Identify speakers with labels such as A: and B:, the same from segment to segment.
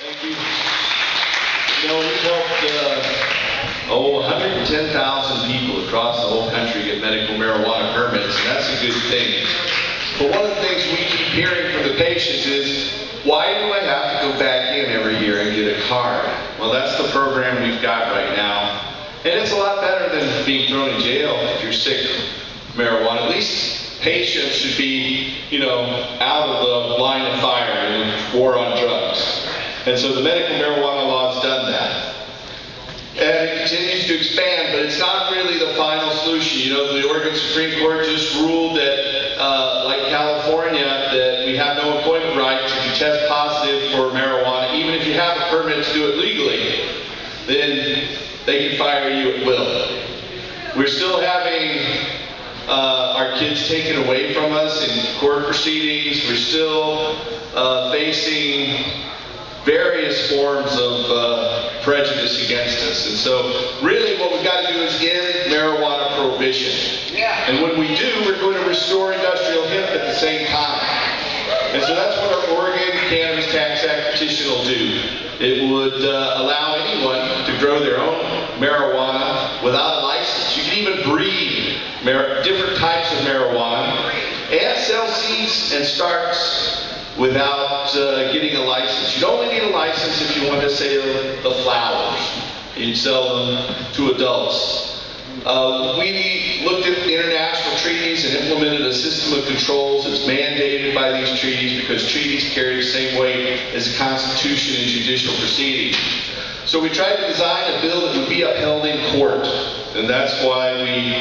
A: Thank you. You know, we've helped 110,000 people across the whole country get medical marijuana permits, and that's a good thing. But one of the things we keep hearing from the patients is, why do I have to go back in every year and get a card? Well, that's the program we've got right now. And it's a lot better than being thrown in jail if you're sick of marijuana. At least patients should be, out of the line of fire in the war on drugs. And so the medical marijuana law has done that. And it continues to expand, but it's not really the final solution. The Oregon Supreme Court just ruled that, like California, that we have no employment rights if you test positive for marijuana. Even if you have a permit to do it legally, then they can fire you at will. We're still having our kids taken away from us in court proceedings. We're still facing various forms of prejudice against us. And so really what we've got to do is end marijuana prohibition. Yeah. And when we do, we're going to restore industrial hemp at the same time. And so that's what our Oregon Cannabis Tax Act petition will do. It would allow anyone to grow their own marijuana without a license. You can even breed different types of marijuana and sell seeds and starts without getting a license. You'd only need a license if you want to sell the flowers. You'd sell them to adults. We looked at international treaties and implemented a system of controls that's mandated by these treaties, because treaties carry the same weight as the Constitution in judicial proceedings. So we tried to design a bill that would be upheld in court, and that's why we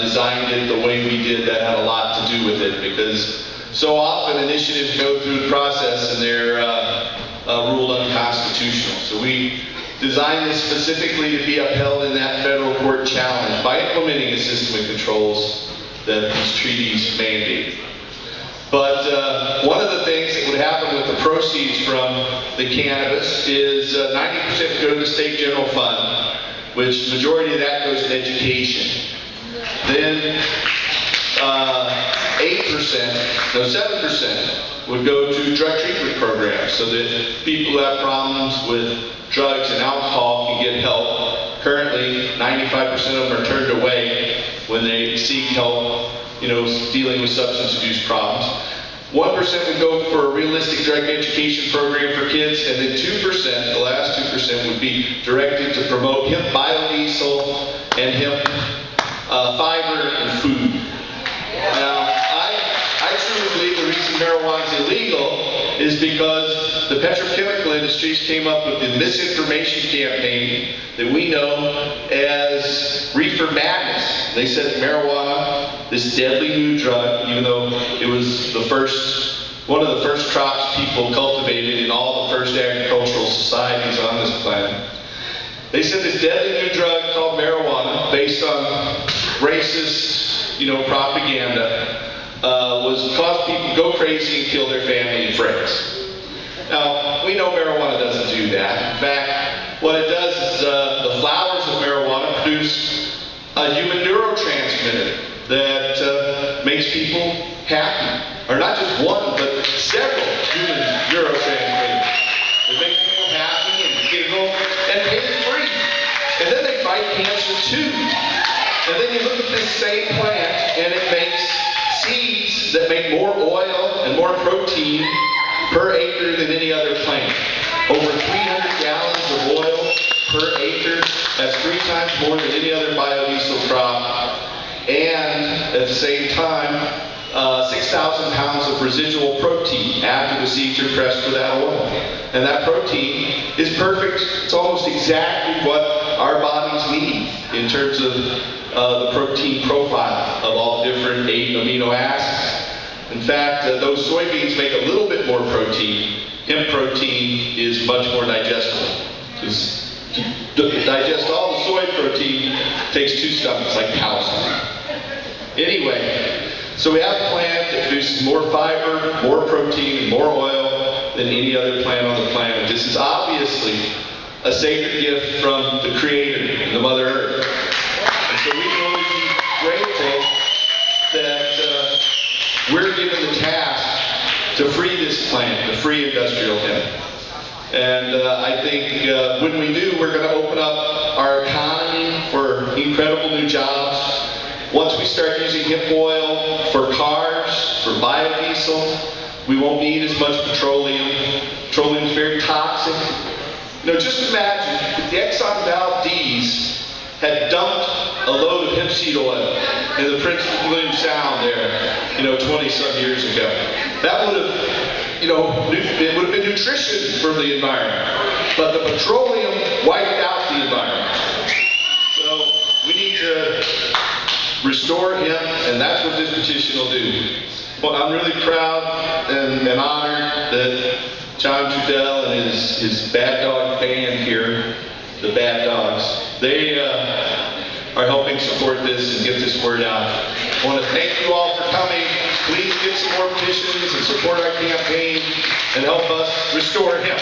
A: designed it the way we did. That had a lot to do with it, because so often initiatives go through the process and they're ruled unconstitutional. So we designed this specifically to be upheld in that federal court challenge by implementing a system of controls that these treaties mandate. But one of the things that would happen with the proceeds from the cannabis is 90% go to the state general fund, which majority of that goes to education. Then 7% would go to drug treatment programs, so that people who have problems with drugs and alcohol can get help. Currently, 95% of them are turned away when they seek help, dealing with substance abuse problems. 1% would go for a realistic drug education program for kids, and then 2%, the last 2%, would be directed to promote hemp biodiesel and hemp fiber and food. Now, I truly believe the reason marijuana is illegal is because the petrochemical industries came up with the misinformation campaign that we know as reefer madness. They said marijuana, this deadly new drug, even though it was one of the first crops people cultivated in all the first agricultural societies on this planet. They said this deadly new drug called marijuana, based on racist propaganda, was cause people to go crazy and kill their family and friends. Now, we know marijuana doesn't do that. In fact, what it does is the flowers of marijuana produce a human neurotransmitter that makes people happy. Or not just one, but several human neurotransmitters that make people happy and giggle and pain-free. And then they fight cancer too. And then you look at this same plant, and it makes seeds that make more oil and more protein per acre than any other plant. Over 300 gallons of oil per acre. That's 3 times more than any other biodiesel crop. And at the same time, 6,000 pounds of residual protein after the seeds are pressed for that oil. And that protein is perfect. It's almost exactly what our bodies need in terms of the protein profile of all the different 8 amino acids. In fact, those soybeans make a little bit more protein. Hemp protein is much more digestible. To digest all the soy protein takes 2 stomachs, like cows. Anyway, so we have a plant that produces more fiber, more protein, and more oil than any other plant on the planet. This is obviously a sacred gift from the Creator, the Mother Earth. And so we can only be grateful that we're given the task to free this plant, to free industrial hemp. And I think when we do, we're going to open up our economy for incredible new jobs. Once we start using hemp oil for cars, for biodiesel, we won't need as much petroleum. Petroleum is very toxic. You know, just imagine if the Exxon Valdez had dumped a load of hemp seed oil in the Prince William Sound there, 20-some years ago. That would have, it would have been nutrition for the environment. But the petroleum wiped out the environment. So we need to restore hemp, and that's what this petition will do. But I'm really proud and honored that John Trudell and his Bad Dog band here, the Bad Dogs, they are helping support this and get this word out. I want to thank you all for coming. Please get some more petitions and support our campaign and help us restore hemp.